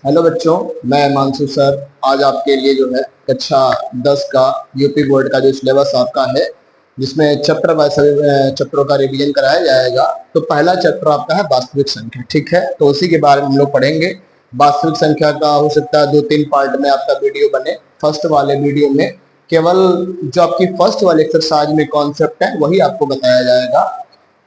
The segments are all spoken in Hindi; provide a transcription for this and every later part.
हेलो बच्चों, मैं मानसू सर आज आपके लिए जो है कक्षा 10 का यूपी बोर्ड का जो सिलेबस आपका है, जिसमें चैप्टर बाय चैप्टरों का रिवीजन कराया जाएगा। तो पहला चैप्टर आपका है वास्तविक संख्या। ठीक है, तो उसी के बारे में हम लोग पढ़ेंगे। वास्तविक संख्या का हो सकता है 2-3 पार्ट में आपका वीडियो बने। फर्स्ट वाले वीडियो में केवल जो आपकी फर्स्ट वाले एक्सरसाइज में कॉन्सेप्ट है वही आपको बताया जाएगा।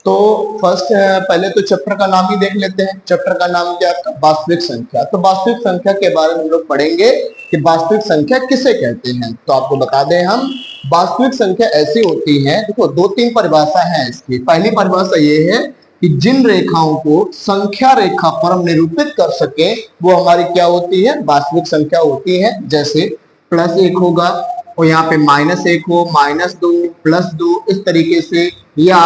तो फर्स्ट पहले तो चैप्टर का नाम ही देख लेते हैं। चैप्टर का नाम क्या है? वास्तविक संख्या। तो वास्तविक संख्या के बारे में हम लोग पढ़ेंगे कि वास्तविक संख्या किसे कहते हैं। तो आपको बता दें हम, वास्तविक संख्या ऐसी होती है, देखो 2-3 परिभाषा है इसकी। पहली परिभाषा ये है कि जिन रेखाओं को संख्या रेखा पर हम निरूपित कर सके वो हमारी क्या होती है? वास्तविक संख्या होती है। जैसे +1 होगा और यहाँ पे -1 हो, -2, +2, इस तरीके से, या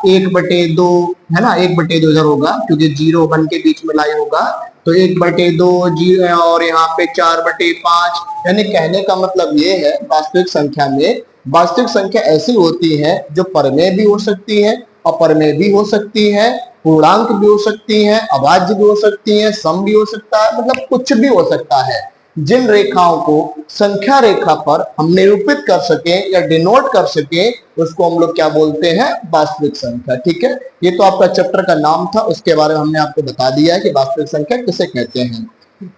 1/2 है ना, 1/2 इधर होगा क्योंकि 0 1 के बीच में लाई होगा, तो 1/2 0, और यहाँ पे 4/5। यानी कहने का मतलब ये है वास्तविक संख्या में, वास्तविक संख्या ऐसी होती है जो परमेय भी हो सकती है, अपरमेय भी हो सकती है, पूर्णांक भी हो सकती है, अभाज्य भी हो सकती है, सम भी हो सकता है, मतलब कुछ भी हो सकता है। जिन रेखाओं को संख्या रेखा पर हम निरूपित कर सके या डिनोट कर सके उसको हम लोग क्या बोलते हैं? वास्तविक संख्या। ठीक है, ये तो आपका चैप्टर का नाम था, उसके बारे में हमने आपको बता दिया है कि वास्तविक संख्या किसे कहते हैं।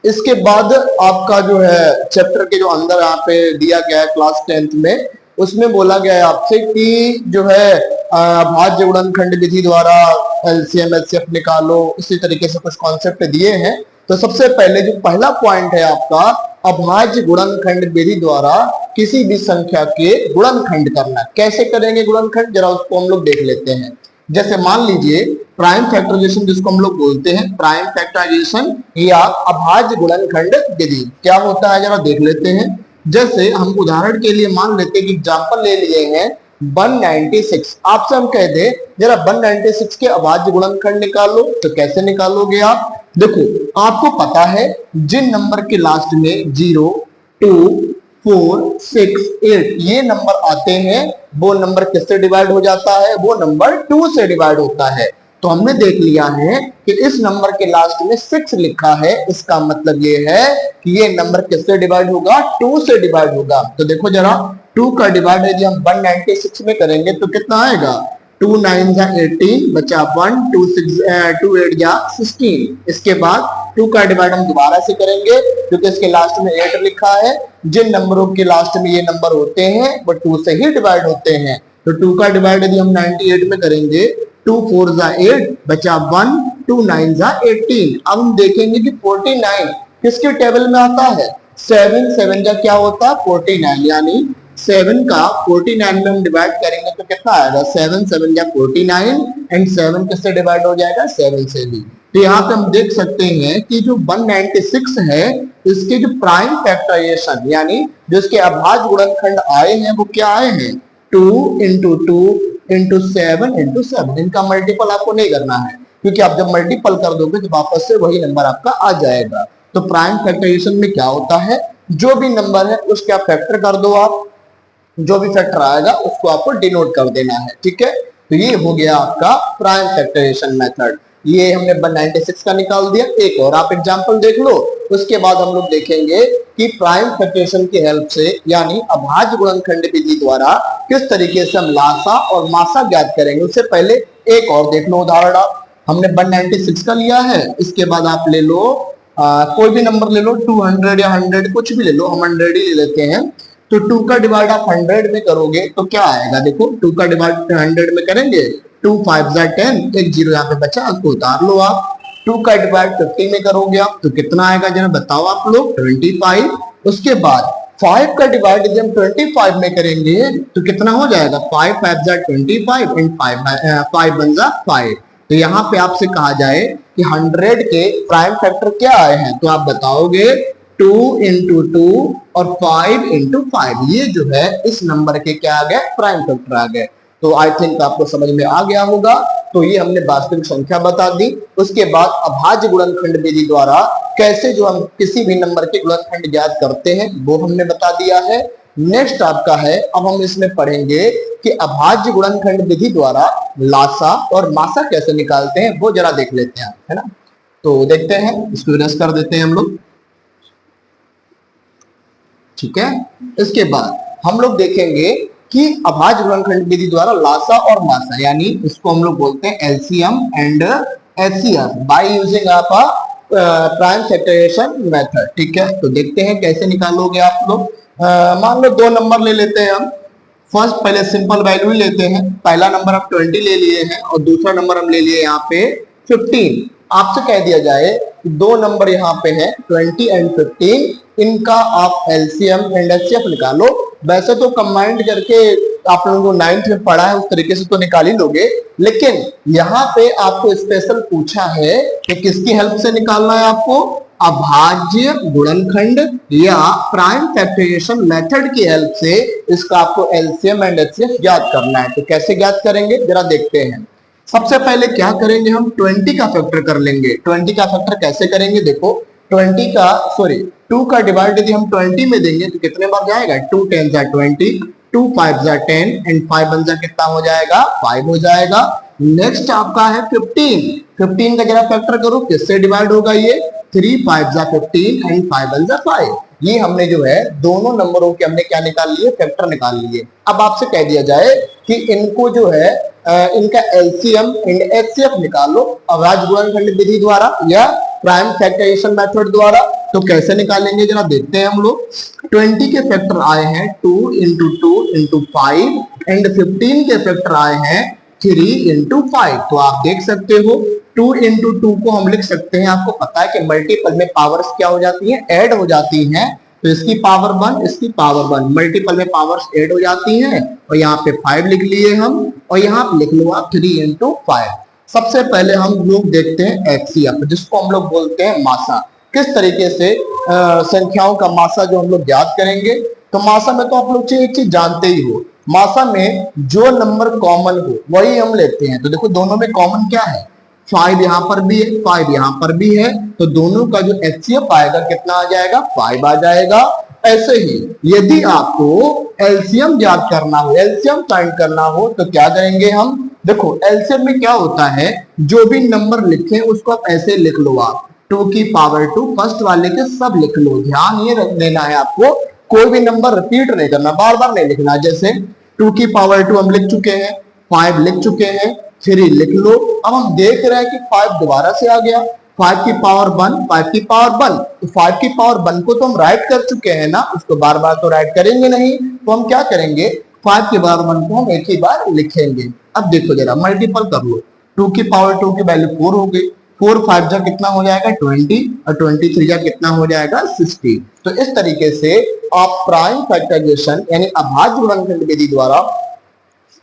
इसके बाद आपका जो है चैप्टर के जो अंदर यहाँ पे दिया गया है क्लास 10th में, उसमें बोला गया है आपसे कि जो है अभाज्य गुणनखंड विधि द्वारा एलसीएम एचसीएफ निकालो, इसी तरीके से कुछ कॉन्सेप्ट दिए हैं। तो सबसे पहले जो पहला पॉइंट है आपका, अभाज्य गुणनखंड विधि द्वारा किसी भी संख्या के गुणनखंड करना। कैसे करेंगे गुणनखंड, जरा उसको हम लोग देख लेते हैं। जैसे मान लीजिए प्राइम फैक्टराइजेशन, जिसको हम लोग बोलते हैं प्राइम फैक्टराइजेशन या अभाज्य गुणनखंड विधि, क्या होता है जरा देख लेते हैं। जैसे हम उदाहरण के लिए मान लेते हैं कि एग्जांपल ले लिए हैं 196। आपसे हम कह दे जरा 196 के अभाज्य गुणनखंड निकालो, तो कैसे निकालोगे आप? देखो, आपको पता है जिन नंबर के लास्ट में 0, 2, 4, 6, 8 ये नंबर आते हैं, वो नंबर किससे डिवाइड हो जाता है? वो नंबर 2 से डिवाइड होता है। तो हमने देख लिया है कि इस नंबर के लास्ट में 6 लिखा है, इसका मतलब ये है कि ये नंबर किससे डिवाइड होगा? 2 से डिवाइड होगा। तो देखो जरा, 2 का डिवाइड यदि हम 196 में करेंगे तो कितना आएगा? 2 9 जा 18, बचा 1, 2 8 जा 16। इसके बाद 2 का डिवाइड हम दोबारा से करेंगे क्योंकि इसके लास्ट में 8 लिखा है। जिन नंबरों के लास्ट में ये नंबर होते हैं वो 2 से ही डिवाइड होते हैं। तो 2 का डिवाइड यदि हम 98 में करेंगे, 2 4 जा 8, बचा 1, 2 9 जा 18। अब हम देखेंगे कि 49 किसके टेबल में आता है? 7 7 जा क्या होता है? 49। यानी 7 का 49 में हम डिवाइड करेंगे तो कितना आएगा? 7 7 या 49, एंड 7 किससे डिवाइड हो जाएगा? 7 से भी। तो यहाँ पे हम देख सकते हैं कि जो 196 है इसके जो प्राइम फैक्टराइजेशन यानी जो इसके अभाज्य गुणनखंड आए हैं वो क्या आए हैं? 2 into 2 into 7 into 7। इनका मल्टीपल आपको नहीं करना है क्योंकि आप जब मल्टीपल कर दोगे तो वापस से वही नंबर आपका आ जाएगा। तो प्राइम फैक्टराइजेशन में क्या होता है? जो भी नंबर है उसके आप फैक्टर कर दो, आप जो भी फैक्टर आएगा उसको आपको डिनोट कर देना है। ठीक है, तो ये हो गया आपका प्राइम फैक्टराइजेशन मेथड। ये हमने 196 का निकाल दिया। एक और आप एग्जांपल देख लो, उसके बाद हम लोग देखेंगे कि प्राइम फैक्टराइजेशन की हेल्प से यानी अभाज्य गुणनखंड विधि द्वारा किस तरीके से हम लासा और मासा ज्ञात करेंगे। उससे पहले एक और देख लो उदाहरण। हमने 196 का लिया है, इसके बाद आप ले लो कोई भी नंबर ले लो, 200 या 100 कुछ भी ले लो, हम 100 ही ले लेते हैं। तो 2 का डिवाइड आप 100 में करोगे तो क्या आएगा? देखो 2 का डिवाइड 100 में करेंगे, 2 5 जा 10, एक जीरो यहाँ पे बचा, उसको उतार लो आप। 2 का डिवाइड 50 में करोगे आप तो कितना आएगा जरा बताओ आप लोग? 25। उसके बाद 5 का डिवाइड यदि हम 25 में करेंगे तो कितना हो जाएगा? 5 5 जा 25 एंड 5 1 जा 5। तो यहाँ पे आपसे कहा जाए कि 100 के प्राइम फैक्टर क्या आए हैं तो आप बताओगे 2 into 2 और 5 into 5। ये जो है इस नंबर के क्या आ गए? प्राइम फैक्टर आ गए। तो आई थिंक आपको समझ में आ गया होगा। तो ये हमने वास्तविक संख्या बता दी। उसके बाद अभाज्य गुणनखंड विधि द्वारा कैसे जो हम किसी भी नंबर के गुणनखंड ज्ञात करते हैं वो हमने बता दिया है। नेक्स्ट आपका है, अब हम इसमें पढ़ेंगे कि अभाज्य गुणनखंड विधि द्वारा लासा और मासा कैसे निकालते हैं, वो जरा देख लेते हैं, है ना। तो देखते हैं, इसको रस कर देते हैं हम लोग। ठीक है। इसके बाद हम लोग देखेंगे कि अभाज्य गुणनखंड विधि द्वारा लासा और मासा, यानी इसको हम लोग बोलते हैं LCM and HCF by using of prime factorization method. ठीक है, तो देखते हैं कैसे निकालोगे आप लोग। मान लो दो नंबर ले लेते हैं हम। फर्स्ट पहले सिंपल वैल्यू ही लेते हैं। पहला नंबर हम 20 ले लिए हैं और दूसरा नंबर हम ले लिए यहाँ पे 15। आपसे कह दिया जाए कि दो नंबर यहाँ पे है 20 एंड 15, इनका आप एलसीएम एंड एचसीएफ निकालो। वैसे तो कंबाइंड करके आप लोगों को 9th में पढ़ा है उस तरीके से तो निकाल ही लोगे, लेकिन यहाँ पे आपको स्पेशल पूछा है कि किसकी हेल्प से निकालना है आपको, अभाज्य गुणनखंड या प्राइम फैक्टराइजेशन मेथड की हेल्प से इसका आपको एलसीएम एंड एचसीएफ ज्ञात करना है। तो कैसे ज्ञात करेंगे जरा देखते हैं। सबसे पहले क्या करेंगे, हम 20 का फैक्टर कर लेंगे। 20 का फैक्टर कैसे करेंगे, देखो 2 का डिवाइड यदि हम 20 में देंगे तो कितने बार जाएगा, 2 10 जा 20, 2 5 जा 10 एंड 5 1 जा कितना हो जाएगा, 5 हो जाएगा। नेक्स्ट आपका है 15 का जरा फैक्टर करो, किससे डिवाइड होगा ये, 3 5 जा 15 एंड 5 1 जा 5। ये हमने जो है दोनों नंबरों के हमने क्या निकाल लिए, फैक्टर निकाल लिए। अब आपसे कह दिया जाए कि इनको जो है इनका एलसीएम एंड एचसीएफ निकालो अभाज्य गुणनखंड विधि द्वारा या प्राइम फैक्टराइजेशन मेथड द्वारा। तो कैसे निकालेंगे जरा देखते हैं हम लोग। 20 के फैक्टर आए हैं 2 इंटू 2 इंटू 5 एंड 15 के फैक्टर आए हैं 3 इंटू 5। तो आप देख सकते हो 2 इंटू 2 को हम लिख सकते हैं, आपको पता है कि मल्टीपल में पावर्स क्या हो जाती हैं, ऐड हो जाती हैं। तो इसकी पावर 1 इसकी पावर 1, मल्टीपल में पावर्स ऐड हो जाती हैं और यहाँ पे 5 लिख लिए हम और यहाँ पे लिख लो आप 3 इंटू 5। सबसे पहले हम लोग देखते हैं एचसीएफ, जिसको हम लोग बोलते हैं मासा। किस तरीके से संख्याओं का मासा जो हम लोग ज्ञात करेंगे। तो मासा में तो आप लोग एक चीज जानते ही हो, मासा में जो नंबर कॉमन हो वही हम लेते हैं। तो देखो दोनों में कॉमन क्या है, 5 यहाँ पर भी है 5 यहाँ पर भी है, तो दोनों का जो एचसीएफ आएगा कितना आ जाएगा, 5 आ जाएगा। ऐसे ही यदि आपको एलसीएम ज्ञात करना हो, एलसीएम फाइंड करना हो तो क्या करेंगे हम, देखो एलसीएम में क्या होता है, जो भी नंबर लिखे उसको आप ऐसे लिख लो, आप 2 की पावर 2 फर्स्ट वाले के सब लिख लो। ध्यान ये रख देना है आपको, कोई भी नंबर रिपीट नहीं करना, बार बार नहीं लिखना। जैसे 2 की पावर 2 हम लिख चुके हैं, 5 लिख चुके हैं, 3 लिख लो। अब हम देख रहे हैं कि 5 दोबारा से आ गया, 5 की पावर 1 5 की पावर 1, तो 5 की पावर 1 को तो हम राइट कर चुके हैं ना, उसको बार बार तो राइट करेंगे नहीं। तो हम क्या करेंगे, 5 की पावर 1 को हम एक ही बार लिखेंगे। अब देखो जरा मल्टीपल कर लो, 2 की पावर 2 की वैल्यू 4 हो गई, 4 5 जा कितना हो जाएगा 20 और 23 जा कितना हो जाएगा 60। तो इस तरीके से आप प्राइम फैक्टराइजेशन यानी अभाज्य गुणनखंड विधि द्वारा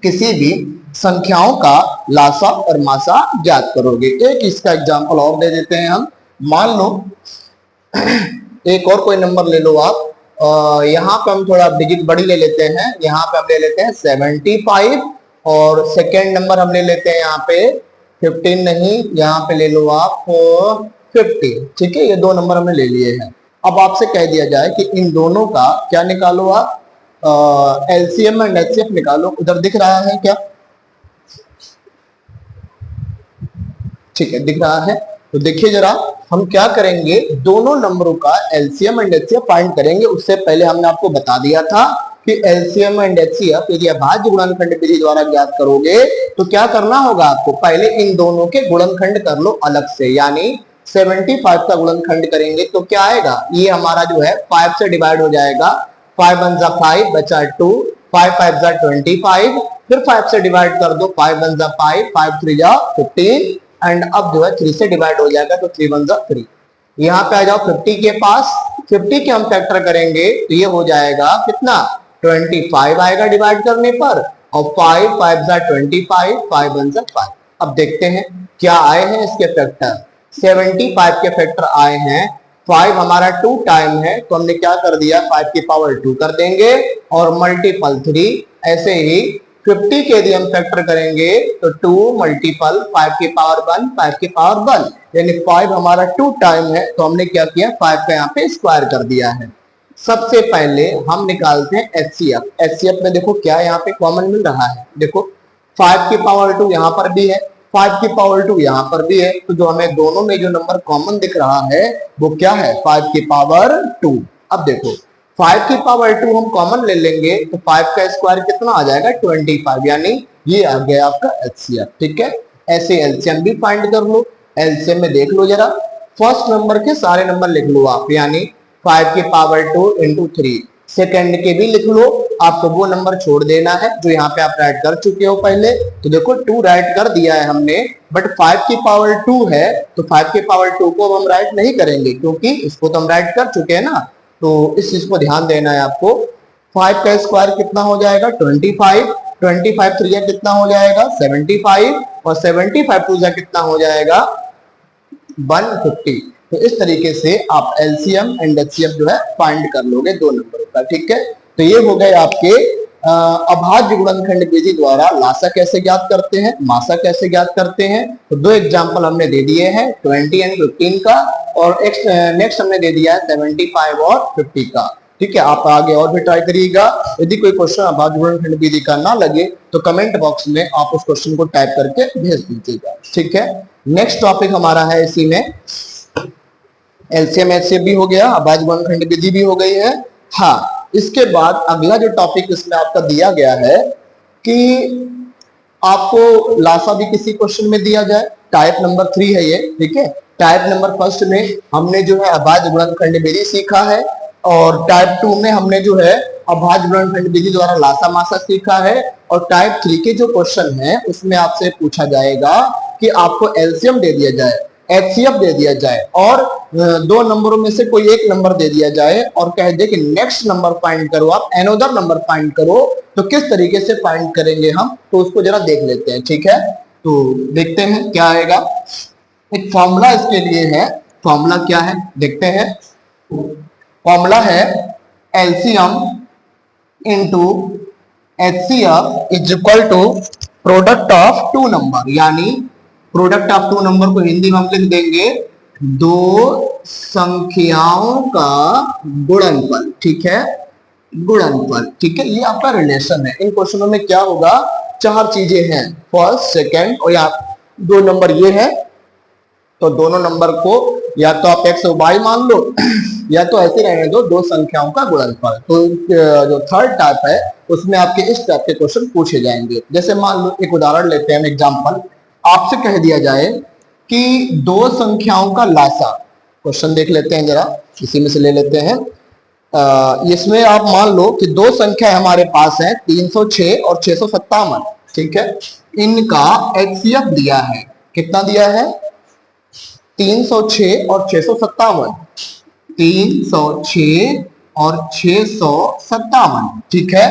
किसी भी संख्याओं का लासा और मासा ज्ञात करोगे। एक इसका एग्जांपल और दे देते हैं हम। मान लो एक और कोई नंबर ले लो आप, यहाँ पे हम थोड़ा डिजिट बड़ी ले लेते हैं, यहाँ पे हम ले लेते हैं 75 और सेकेंड नंबर हम ले लेते हैं यहाँ पे 15 नहीं, यहाँ पे ले लो आप 50। ठीक है, ये दो नंबर हमने ले लिए हैं। अब आपसे कह दिया जाए कि इन दोनों का क्या निकालो आप, एलसीएम एंड एचसीएफ निकालो। उधर दिख रहा है क्या, ठीक है दिख रहा है। तो देखिए जरा हम क्या करेंगे, दोनों नंबरों का एलसीएम एंड एचसीएफ फाइंड करेंगे। उससे पहले हमने आपको बता दिया था कि एलसीएम एंड एचसीएफ यदि अभाज्य गुणनखंड विधि द्वारा ज्ञात करोगे तो क्या करना होगा आपको, पहले इन दोनों के गुणनखंड कर लो अलग से। यानी 75 का गुणनखंड करेंगे तो क्या आएगा, ये हमारा जो है 5 से डिवाइड हो जाएगा, 5 1 जा 5 बचा 2, 5 5 जा 25, फिर 5 से डिवाइड कर दो, 5 1 जा 5, 5 3 जा 15 एंड अब जो है 3 से डिवाइड हो जाएगा तो 3 1 जा 3। यहाँ पे आ जाओ 50 के पास, 50 के हम फैक्टर करेंगे तो ये हो जाएगा कितना, 25 आएगा डिवाइड करने पर, और 5 5 जा 25, 5 1 जा 5। अब देखते हैं क्या आए हैं इसके फैक्टर। 75 के फैक्टर आए हैं, 5 हमारा 2 टाइम है तो हमने क्या कर दिया, 5 की पावर 2 कर देंगे और मल्टीपल 3। ऐसे ही 50 के यदि हम फैक्टर करेंगे तो 2 मल्टीपल 5 की पावर 1 5 की पावर 1, यानी 5 हमारा 2 टाइम है तो हमने क्या किया, 5 का यहाँ पे स्क्वायर कर दिया है। सबसे पहले हम निकालते हैं एचसीएफ। एचसीएफ में देखो क्या यहाँ पे कॉमन मिल रहा है, देखो 5 की पावर 2 यहाँ पर भी है, 5 की पावर 2 यहाँ पर भी है, तो जो हमें दोनों में जो नंबर कॉमन दिख रहा है वो क्या है, 5 की पावर 2। अब देखो 5 की पावर 2 हम कॉमन ले लेंगे तो 5 का स्क्वायर कितना आ जाएगा 25, यानी ये आ गया आपका एचसीएफ। ठीक है, ऐसे एलसीएम भी फाइंड कर लो। एलसीएम में देख लो जरा, फर्स्ट नंबर के सारे नंबर लिख लो आप, यानी 5 की पावर 2 इंटू 3। सेकेंड के भी लिख लो, आपको वो नंबर छोड़ देना है जो यहाँ पे आप राइट कर चुके हो पहले। तो देखो 2 राइट कर दिया है हमने, बट 5 की पावर 2 है तो 5 की पावर 2 को हम राइट नहीं करेंगे क्योंकि इसको तो हम राइट कर चुके हैं ना। तो इस चीज को ध्यान देना है आपको। 5 का स्क्वायर कितना हो जाएगा 25, 25 3 कितना हो जाएगा 75, और 75 टू कितना हो जाएगा 150। तो इस तरीके से आप एलसीएम एंड एचसीएफ जो है फाइंड कर लोगे दो नंबरों का। ठीक है, तो ये हो गए आपके अभाज्य गुणनखंड विधि द्वारा लासा कैसे ज्ञात करते हैं, मासा कैसे ज्ञात करते हैं। तो दो एग्जांपल हमने दे दिए हैं 20 एंड 15 का, और नेक्स्ट हमने दे दिया है 75 और 50 का। ठीक है, आप आगे और भी ट्राई करिएगा। यदि कोई क्वेश्चन अभाज्य गुणनखंड विधि का ना लगे तो कमेंट बॉक्स में आप उस क्वेश्चन को टाइप करके भेज दीजिएगा। ठीक है, नेक्स्ट टॉपिक हमारा है इसी में एलसीएम एचसीएफ भी हो गया, अभाज्य गुणनखंड विधि भी हो गई है। हाँ, इसके बाद अगला जो टॉपिक इसमें आपका दिया गया है कि आपको लासा भी किसी क्वेश्चन में दिया जाए, टाइप नंबर 3 है ये। ठीक है, टाइप नंबर फर्स्ट में हमने जो है अभाज्य गुणनखंड विधि सीखा है, और टाइप 2 में हमने जो है अभाज्य गुणनखंड विधि द्वारा लासा मासा सीखा है, और टाइप 3 के जो क्वेश्चन है उसमें आपसे पूछा जाएगा कि आपको एलसीएम दे दिया जाए, एचसीएफ दे दिया जाए, और दो नंबरों में से कोई एक नंबर दे दिया जाए और कह दे कि नेक्स्ट नंबर फाइंड करो, आप एनोदर नंबर फाइंड करो। तो किस तरीके से फाइंड करेंगे हम, तो उसको जरा देख लेते हैं। ठीक है, तो देखते हैं क्या आएगा। एक फॉर्मूला इसके लिए है, फॉर्मूला क्या है देखते हैं। फॉर्मूला है LCM into HCF is equal to product of two number, यानी प्रोडक्ट ऑफ टू नंबर को हिंदी में हम लिख देंगे दो संख्याओं का गुणनफल। ठीक है, गुणनफल। ठीक है, ये आपका रिलेशन है। इन क्वेश्चनों में क्या होगा, चार चीजें हैं, फर्स्ट सेकंड, और या दो नंबर ये है तो दोनों नंबर को या तो आप एक्स और वाई मान लो या तो ऐसे रहने दो, दो संख्याओं का गुणनफल। तो जो थर्ड टाइप है उसमें आपके इस टाइप के क्वेश्चन पूछे जाएंगे। जैसे मान लो एक उदाहरण लेते हैं, एग्जांपल आपसे कह दिया जाए कि दो संख्याओं का लासा, क्वेश्चन देख लेते हैं जरा, इसी में से ले लेते हैं। इसमें आप मान लो कि दो संख्या हमारे पास है 306 और 657। ठीक है, इनका एचसीएफ दिया है, कितना दिया है 306 और 657, 306 और 657। ठीक है,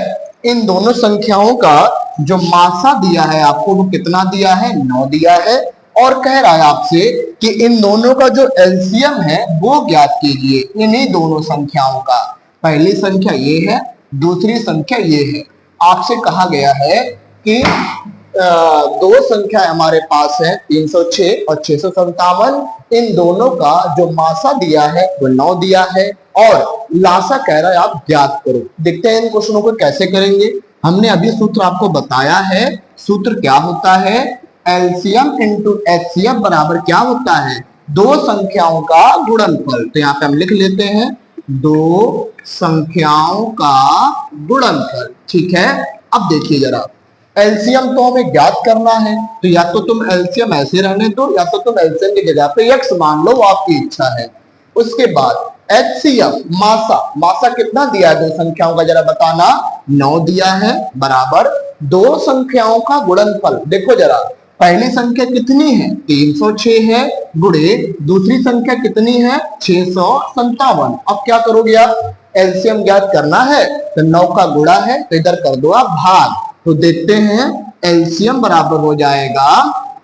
इन दोनों संख्याओं का जो मासा दिया है आपको वो कितना दिया है 9 दिया है, और कह रहा है आपसे कि इन दोनों का जो एलसीएम है वो ज्ञात कीजिए इन्हीं दोनों संख्याओं का। पहली संख्या ये है, दूसरी संख्या ये है। आपसे कहा गया है कि दो संख्या हमारे पास है 306 और 657, इन दोनों का जो मासा दिया है वो 9 दिया है, और लासा कह रहा है आप ज्ञात करो। देखते हैं इन क्वेश्चनों को कैसे करेंगे। हमने अभी सूत्र आपको बताया है, सूत्र क्या होता है, एलसीएम इंटू एचसीएफ बराबर क्या होता है, दो संख्याओं का गुणनफल। तो यहाँ पे हम लिख लेते हैं दो संख्याओं का गुणनफल। ठीक है, अब देखिए जरा, एलसीएम तो हमें ज्ञात करना है, तो या तो तुम एलसीएम ऐसे रहने दो या तो तुम एलसीएम की जगह पे एक्स मान लो, वो आपकी इच्छा है। उसके बाद एचसीएफ मासा, मासा कितना दिया है दो संख्याओं का जरा बताना, 9 दिया है, बराबर दो संख्याओं का गुणनफल। देखो जरा, पहली संख्या कितनी है 306 है, गुणे दूसरी संख्या कितनी है 657। अब क्या करोगे आप, एलसीएम ज्ञात करना है तो 9 का गुणा है तो इधर कर दो आप भाग। तो देखते हैं एलसीएम बराबर हो जाएगा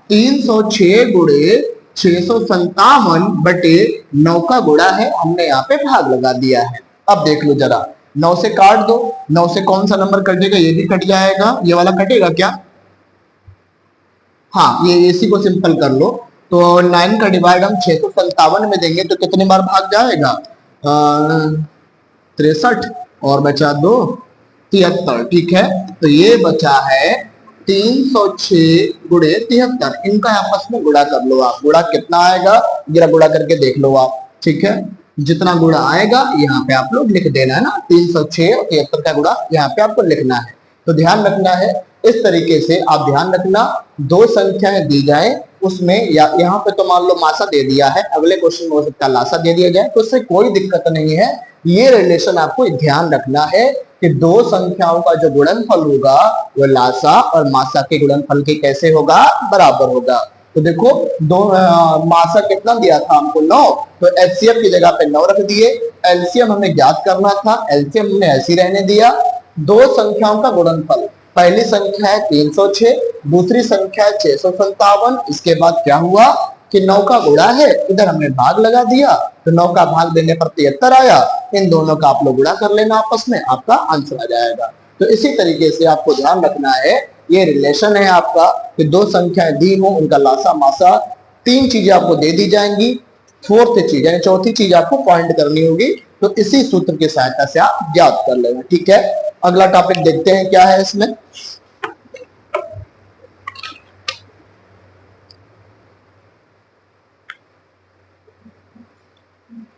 306 गुणे 657 बटे 9 का गुणा है, हमने यहाँ पे भाग लगा दिया है। अब देख लो जरा, 9 से काट दो, 9 से कौन सा नंबर कटेगा, ये भी कट जाएगा, ये वाला कटेगा क्या, हाँ ये इसी को सिंपल कर लो। तो 9 का डिवाइड हम 657 में देंगे तो कितने बार भाग जाएगा 63, और बचा 2 73। ठीक है, तो ये बचा है 306 गुणे 73, इनका आपस में गुणा कर लो आप। गुणा कितना आएगा जरा गुणा करके देख लो आप। ठीक है, जितना गुणा आएगा यहाँ पे आप लोग लिख देना है ना, 306 और 73 का गुणा यहाँ पे आपको लिखना है। तो ध्यान रखना है इस तरीके से, आप ध्यान रखना दो संख्याएं दी जाए उसमें, या यहाँ पे तो मान लो मासा दे दिया है, अगले क्वेश्चन में हो सकता है लासा दे दिया जाए, तो उससे कोई दिक्कत नहीं है। ये रिलेशन आपको ध्यान रखना है कि दो संख्याओं का जो गुणनफल होगा वो लासा और मासा के गुणनफल के कैसे होगा, बराबर होगा। तो देखो दो मासा कितना दिया था हमको 9, तो एचसीएफ की जगह पे 9 रख दिए। एलसीएम हमें ज्ञात करना था, एलसीएम हमने ऐसे ही रहने दिया। दो संख्याओं का गुणनफल, पहली संख्या है 306, दूसरी संख्या है 657। इसके बाद क्या हुआ कि 9 का गुणा है, इधर हमने भाग लगा दिया, तो 9 का भाग देने पर 73 आया। इन दोनों का आप लोग गुणा कर लेना आपस में, आपका आंसर आ जाएगा। तो इसी तरीके से आपको ध्यान रखना है, ये रिलेशन है आपका कि दो संख्याएं दी हो, उनका लासा मासा, तीन चीजें आपको दे दी जाएंगी, फोर्थ चीज यानी चौथी चीज आपको पॉइंट करनी होगी। तो इसी सूत्र की सहायता से आप ज्ञात कर लेना, ठीक है। अगला टॉपिक देखते हैं क्या है इसमें।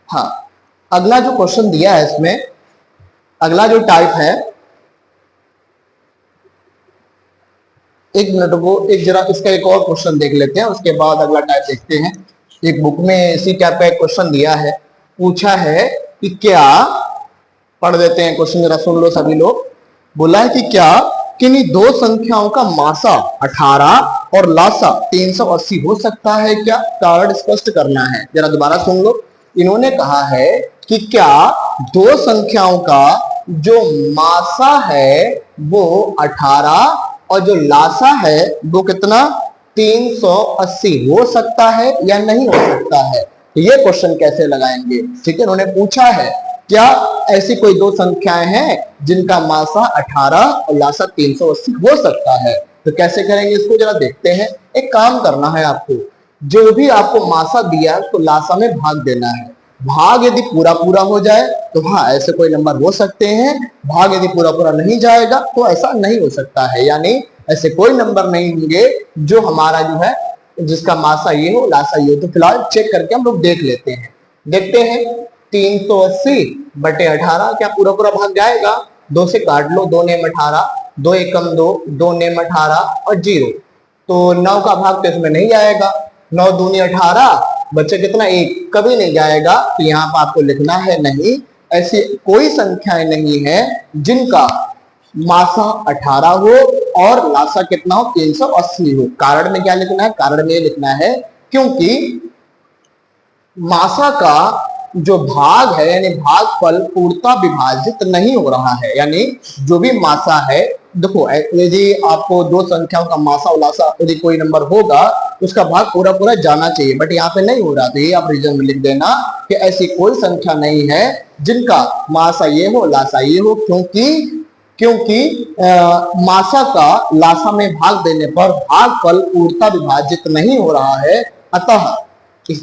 हाँ, अगला जो क्वेश्चन दिया है इसमें, अगला जो टाइप है, एक मिनट को एक जरा इसका एक और क्वेश्चन देख लेते हैं, उसके बाद अगला टाइप देखते हैं। एक बुक में इसी टाइप का एक क्वेश्चन दिया है, पूछा है कि क्या, पढ़ देते हैं क्वेश्चन जरा सुन लो सभी लोग। बोला है कि क्या किन्हीं दो संख्याओं का मासा 18 और लासा 380 हो सकता है क्या, कारण स्पष्ट करना है। जरा दोबारा सुन लो, इन्होंने कहा है कि क्या दो संख्याओं का जो मासा है वो 18 और जो लासा है वो कितना 380 हो सकता है या नहीं हो सकता है। तो ये क्वेश्चन कैसे लगाएंगे, ठीक है। उन्होंने पूछा है क्या ऐसी कोई दो संख्याएं हैं जिनका मासा 18 और लासा 380 हो सकता है। तो कैसे करेंगे इसको जरा देखते हैं। एक काम करना है आपको, जो भी आपको मासा दिया है उसको लासा में भाग देना है। भाग यदि पूरा पूरा हो जाए तो हाँ ऐसे कोई नंबर हो सकते हैं, भाग यदि पूरा पूरा नहीं जाएगा तो ऐसा नहीं हो सकता है, यानी ऐसे कोई नंबर नहीं होंगे जो हमारा जो है जिसका मासा ये हो लासा ये हो। तो फिलहाल चेक करके हम लोग देख लेते हैं, देखते हैं 380 बटे 18 क्या पूरा पूरा भाग जाएगा। 2 से काट लो, 2 नेम 18, 2 एकम 2, 2 नेम 18 और 0, तो 9 का भाग तो इसमें नहीं जाएगा। 9 दूनी 18, बच्चे कितना 1, कभी नहीं जाएगा। तो यहाँ पर आपको लिखना है नहीं, ऐसी कोई संख्याएं नहीं है जिनका मासा 18 हो और लासा कितना हो 380 हो। कारण में क्या लिखना है, कारण में लिखना है क्योंकि मासा का जो भाग है यानी भागफल पूर्णतः विभाजित नहीं हो रहा है, यानी जो भी मासा है, देखो यदि आपको दो संख्याओं का मासा और लासा यदि कोई नंबर होगा उसका भाग पूरा पूरा जाना चाहिए, बट यहाँ पे नहीं हो रहा। तो ये आप रीजन में लिख देना कि ऐसी कोई संख्या नहीं है जिनका मासा ये हो लासा ये हो, क्योंकि मासा का लासा में भाग देने पर भागफल पूर्णतः विभाजित नहीं हो रहा है। अतः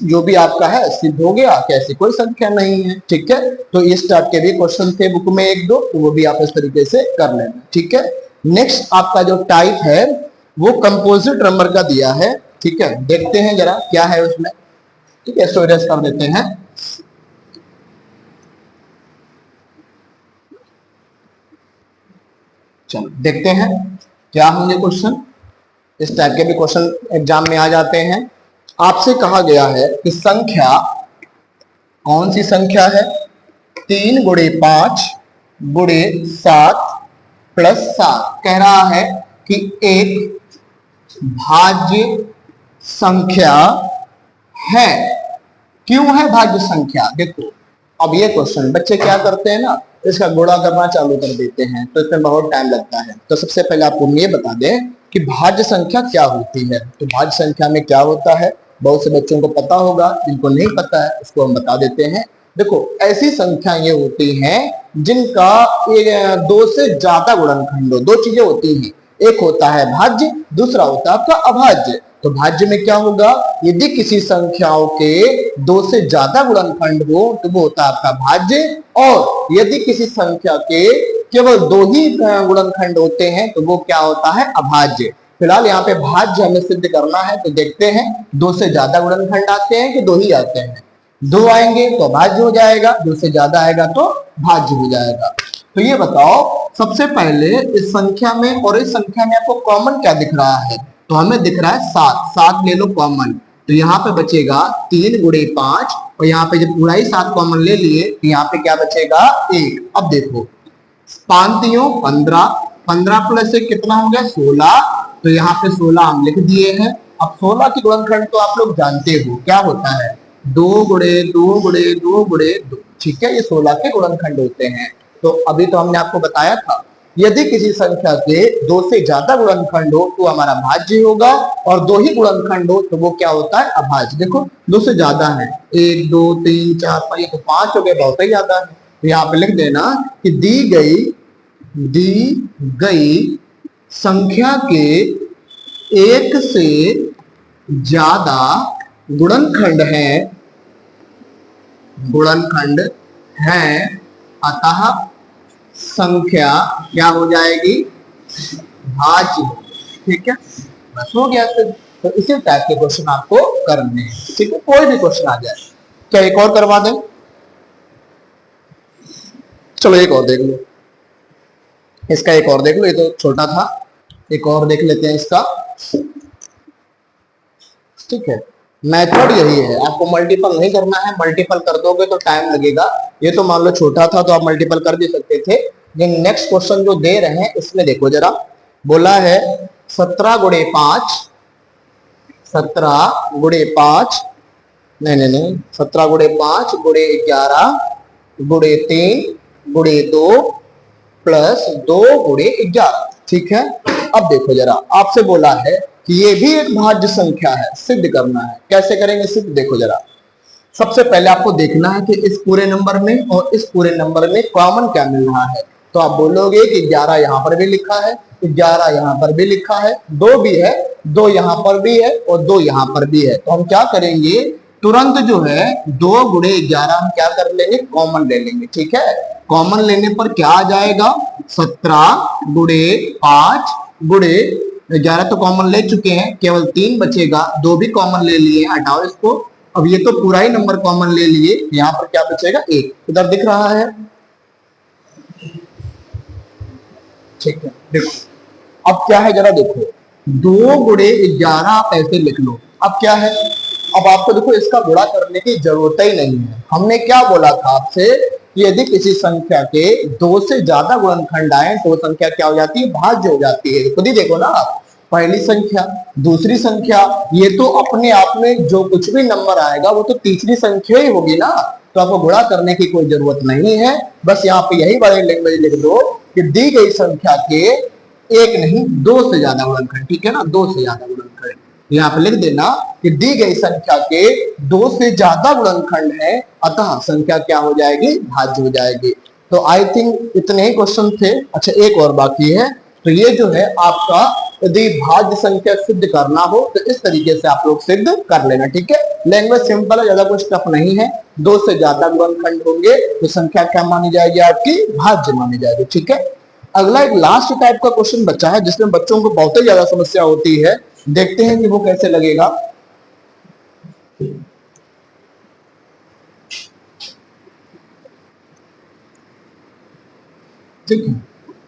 जो भी आपका है सिद्ध हो गया कि ऐसी कोई संख्या नहीं है, ठीक है। तो इस टाइप के भी क्वेश्चन थे बुक में एक दो, तो वो भी आप इस तरीके से कर लेना, ठीक है। नेक्स्ट आपका जो टाइप है वो कंपोजिट नंबर का दिया है, ठीक है। देखते हैं जरा क्या है उसमें, ठीक है। स्टोरेज कर देते हैं। चलो देखते हैं क्या होंगे क्वेश्चन। इस टाइप के भी क्वेश्चन एग्जाम में आ जाते हैं। आपसे कहा गया है कि संख्या, कौन सी संख्या है, 3 गुणे 5 गुणे 7 प्लस 7 कह रहा है कि एक भाज्य संख्या है। क्यों है भाज्य संख्या, देखो अब ये क्वेश्चन बच्चे क्या करते हैं ना, इसका गुणा करना चालू कर देते हैं, तो इसमें बहुत टाइम लगता है। तो सबसे पहले आपको ये बता दें कि भाज्य संख्या क्या होती है। तो भाज्य संख्या में क्या होता है, बहुत से बच्चों को पता होगा, जिनको नहीं पता है उसको हम बता देते हैं। देखो ऐसी संख्या ये होती हैं जिनका 2 से ज्यादा गुणनखंड हो। दो चीजें होती हैं, एक होता है भाज्य, दूसरा होता है आपका अभाज्य। तो भाज्य में क्या होगा, यदि किसी संख्याओं के 2 से ज्यादा गुणनखंड हो तो वो होता है आपका भाज्य, और यदि किसी संख्या के केवल 2 ही गुणनखंड होते हैं तो वो क्या होता है, अभाज्य। फिलहाल यहाँ पे भाज्य हमें सिद्ध करना है, तो देखते हैं 2 से ज्यादा गुणनखंड आते हैं कि 2 ही आते हैं। दो आएंगे तो अभाज्य हो जाएगा, दो से ज्यादा आएगा तो भाज्य हो जाएगा। तो ये बताओ सबसे पहले इस संख्या में और इस संख्या में आपको कॉमन क्या दिख रहा है? तो हमें दिख रहा है 7, 7 ले लो कॉमन, तो यहाँ पे बचेगा 3 गुणे 5, और यहाँ पे जब पूरा ही 7 कॉमन ले लिए तो यहाँ पे क्या बचेगा 1। अब देखो 5 3 15, 15 प्लस 1 कितना हो गया 16, तो यहाँ पे 16 हम लिख दिए हैं। अब 16 की गुणनखंड तो आप लोग जानते हो क्या होता है, 2 गुणे 2 गुणे 2 गुणे 2, ठीक है, ये 16 के गुणनखंड होते हैं। तो अभी तो हमने आपको बताया था यदि किसी संख्या के 2 से ज्यादा गुणनखंड हो तो हमारा भाज्य होगा, और 2 ही गुणनखंड हो तो वो क्या होता है अभाज्य। देखो 2 से ज्यादा है, 1 2 3 4 5, ये तो 5 हो गए, बहुत ही ज्यादा है। तो यहाँ पे लिख देना कि दी गई संख्या के 1 से ज्यादा गुणनखंड है, अतः संख्या क्या हो जाएगी भाज्य, ठीक है, बस हो गया। तो इसी टाइप के क्वेश्चन आपको करने हैं, ठीक है, कोई भी क्वेश्चन आ जाए। क्या एक और करवा दें? चलो एक और देख लो, इसका एक और देख लो, ये तो छोटा था, एक और देख लेते हैं इसका, ठीक है। मेथड यही है, आपको मल्टीपल नहीं करना है, मल्टीपल कर दोगे तो टाइम लगेगा। ये तो मान लो छोटा था तो आप मल्टीपल कर भी सकते थे, लेकिन नेक्स्ट क्वेश्चन जो दे रहे हैं इसमें देखो जरा, बोला है 17 गुणे 5, 17 गुणे 5, नहीं 17 गुणे 5 गुणे 11 गुणे 3 गुणे 2 प्लस 2 गुणे 11, ठीक है। अब देखो जरा, आपसे बोला है कि ये भी एक भाज्य संख्या है, सिद्ध करना है। कैसे करेंगे सिद्ध? देखो जरा, सबसे पहले आपको देखना है कि इस पूरे नंबर में और इस पूरे नंबर में कॉमन क्या मिल रहा है। तो आप बोलोगे कि 11 यहाँ पर भी लिखा है, 11 यहाँ पर भी लिखा है, 2 भी है, 2 यहाँ पर भी है और 2 यहाँ पर भी है। तो हम क्या करेंगे, तुरंत जो है 2 गुणे 11 हम क्या कर लेंगे, कॉमन ले लेंगे, ठीक है। कॉमन लेने पर क्या आ जाएगा, 17 गुणे 5 गुणे 11 तो कॉमन ले चुके हैं, केवल 3 बचेगा, 2 भी कॉमन ले लिए, हटाओ इसको। अब ये तो पूरा ही नंबर कॉमन ले लिए, यहाँ पर क्या बचेगा 1, इधर दिख रहा है, ठीक है। देखो अब क्या है जरा देखो, 2 गुणे 11 आप ऐसे लिख लो। अब क्या है, अब आपको देखो इसका गुणा करने की जरूरत ही नहीं है। हमने क्या बोला था आपसे, यदि किसी संख्या के 2 से ज्यादा गुणनखंड आए तो संख्या क्या हो जाती है, भाज्य हो जाती है। खुद ही देखो ना, पहली संख्या दूसरी संख्या, ये तो अपने आप में जो कुछ भी नंबर आएगा वो तो तीसरी संख्या ही होगी ना, तो आपको गुणा करने की कोई जरूरत नहीं है। बस यहाँ पे यही बड़े लैंग्वेज लिख दो कि दी गई संख्या के 1 नहीं 2 से ज्यादा गुणनखंड, ठीक है ना, 2 से ज्यादा गुणनखंड। यहाँ पे लिख देना कि दी गई संख्या के 2 से ज्यादा गुणनखंड है, अतः संख्या क्या हो जाएगी, भाज्य हो जाएगी। तो आई थिंक इतने ही क्वेश्चन थे। अच्छा एक और बाकी है, तो ये जो है आपका, यदि भाज्य संख्या सिद्ध करना हो तो इस तरीके से आप लोग सिद्ध कर लेना, ठीक है। लैंग्वेज सिंपल है, ज्यादा कुछ टफ नहीं है। 2 से ज्यादा गुणनखंड होंगे तो संख्या क्या मानी जाएगी, आपकी भाज्य मानी जाएगी, ठीक है। अगला एक लास्ट टाइप का क्वेश्चन बचा है जिसमें बच्चों को बहुत ही ज्यादा समस्या होती है, देखते हैं कि वो कैसे लगेगा। ठीक है,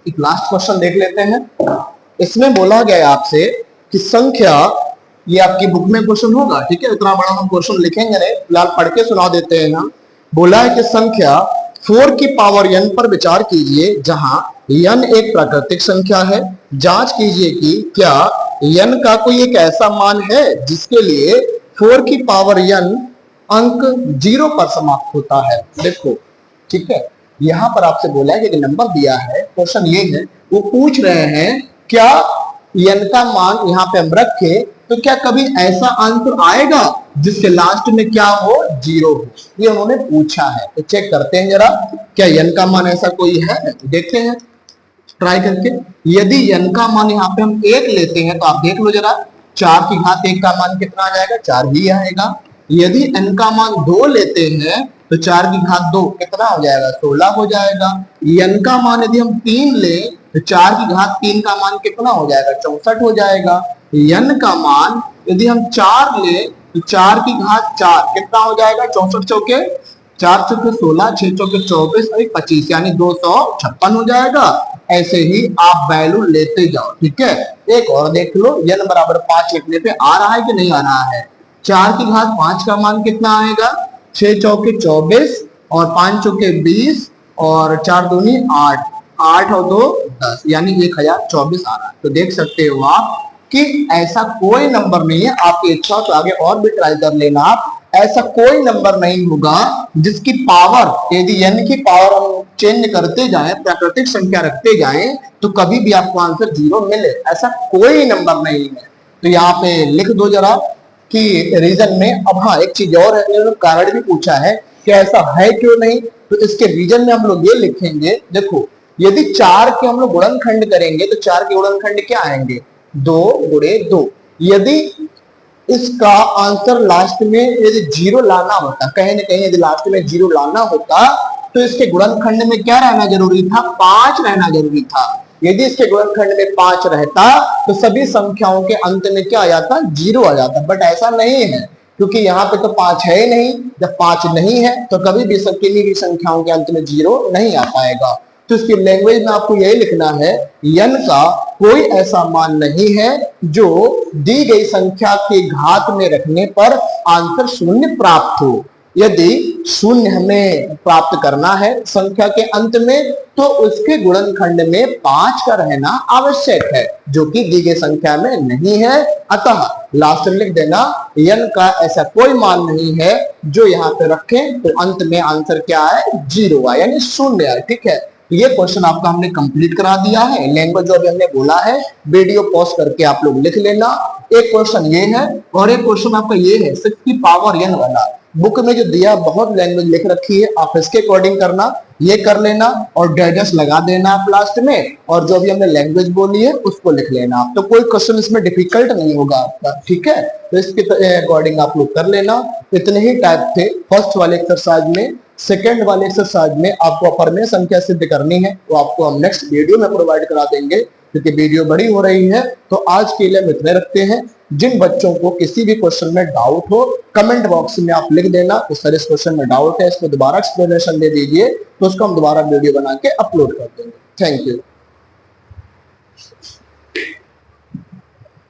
एक लास्ट क्वेश्चन देख लेते हैं। इसमें बोला गया है आपसे कि संख्या, ये आपकी बुक में क्वेश्चन होगा, ठीक है, इतना बड़ा हम क्वेश्चन लिखेंगे नहीं, फिलहाल पढ़ के सुना देते हैं हम। बोला है कि संख्या 4 की पावर n पर विचार कीजिए जहां n एक प्राकृतिक संख्या है। जांच कीजिए कि क्या n का कोई एक ऐसा मान है जिसके लिए 4 की पावर n अंक 0 पर समाप्त होता है। देखो ठीक है, यहाँ पर आपसे बोला है कि नंबर दिया है, क्वेश्चन ये है, वो पूछ रहे हैं क्या n का मान यहाँ पे हम रखे तो क्या कभी ऐसा अंक आएगा जिसके लास्ट में क्या हो, 0 हो, ये उन्होंने पूछा है। तो चेक करते हैं जरा, क्या n का मान ऐसा कोई है, देखते हैं ट्राई करके। यदि n का मान यहाँ पे हम 1 लेते हैं तो आप देख लो जरा, 4 की घात 1 का मान कितना आ जाएगा, 4 ही आएगा। यदि n का मान 2 लेते हैं तो 4 की घात 2 कितना हो जाएगा, 16 हो जाएगा। n का मान यदि हम 3 ले तो 4 की घात 3 का मान कितना हो जाएगा, 64 हो जाएगा। n का मान यदि हम 4 ले तो 4 की घात 4 कितना हो जाएगा, 64 चौके 4 चौके 16, 6 चौके 24 और 25 यानी 256 हो जाएगा। ऐसे ही आप वैल्यू लेते जाओ, ठीक है। एक और देख लो, n बराबर 5 लिखने पे आ रहा है कि नहीं आ रहा है। 4 की घात 5 का मान कितना आएगा, 6 चौके 24 और 5 चौके 20 और 4 दूनी 8, 8 और 2 10 यानी 1024 आ रहा है। तो देख सकते हो आप कि ऐसा कोई नंबर नहीं है, आपकी इच्छा हो तो आगे और भी ट्राई कर लेना आप, ऐसा कोई नंबर नहीं होगा जिसकी पावर, यदि n की पावर हम चेंज करते जाएं, प्राकृतिक संख्या रखते जाएं, तो कभी भी आपको आंसर 0 मिले, ऐसा कोई नंबर नहीं है। तो यहाँ पे लिख दो जरा कि रीजन में। अब हाँ, एक चीज और है, इन्होंने कारण भी पूछा है कि ऐसा है क्यों नहीं, तो इसके रीजन में हम लोग ये लिखेंगे, देखो यदि 4 के हम लोग गुणनखंड करेंगे तो 4 के गुणनखंड क्या आएंगे, 2 गुणे 2। यदि इसका आंसर लास्ट में यदि 0 लाना होता, कहीं ना कहीं यदि लास्ट में 0 लाना होता, तो इसके गुणनखंड में क्या रहना जरूरी था, 5 रहना जरूरी था। यदि इसके गुणनखंड में 5 रहता तो सभी संख्याओं के अंत में क्या आ जाता, 0 आ जाता। बट ऐसा नहीं है, क्योंकि यहाँ पे तो 5 है ही नहीं। जब 5 नहीं है तो कभी भी किसी भी संख्याओं के अंत में 0 नहीं आ पाएगा। तो इसकी लैंग्वेज में आपको यही लिखना है, n का कोई ऐसा मान नहीं है जो दी गई संख्या के घात में रखने पर आंसर शून्य प्राप्त हो। यदि शून्य हमें प्राप्त करना है संख्या के अंत में, तो उसके गुणनखंड में 5 का रहना आवश्यक है, जो कि दी गई संख्या में नहीं है। अतः लास्ट में लिख देना, n का ऐसा कोई मान नहीं है जो यहाँ पे रखें तो अंत में आंसर क्या है, 0 आए यानी शून्य आए, ठीक है। ये क्वेश्चन आपका हमने कंप्लीट करा दिया है। लैंग्वेज जो अभी हमने बोला है वीडियो पॉज करके आप लोग लिख लेना। एक क्वेश्चन ये है और एक क्वेश्चन आपका ये है 6 की पावर n वाला। बुक में जो दिया बहुत लैंग्वेज लिख रखी है, आप इसके अकॉर्डिंग करना, ये कर लेना और डाइजेस्ट लगा देना आप लास्ट में, और जो भी हमने लैंग्वेज बोली है उसको लिख लेना। तो कोई क्वेश्चन इसमें डिफिकल्ट नहीं होगा आपका, ठीक है। तो इसके अकॉर्डिंग आप लोग कर लेना। इतने ही टाइप थे फर्स्ट वाले एक्सरसाइज में। सेकेंड वाले एक्सरसाइज में आपको अपरमेय संख्या सिद्ध करनी है, वो आपको हम नेक्स्ट वीडियो में प्रोवाइड करा देंगे, क्योंकि वीडियो बड़ी हो रही है। तो आज के लिए हम इतने रखते हैं। जिन बच्चों को किसी भी क्वेश्चन में डाउट हो, कमेंट बॉक्स में आप लिख देना कि सर इस क्वेश्चन में डाउट है, इसको दोबारा एक्सप्लेनेशन दे दीजिए, तो उसको हम दोबारा वीडियो बना के अपलोड कर देंगे। Thank you.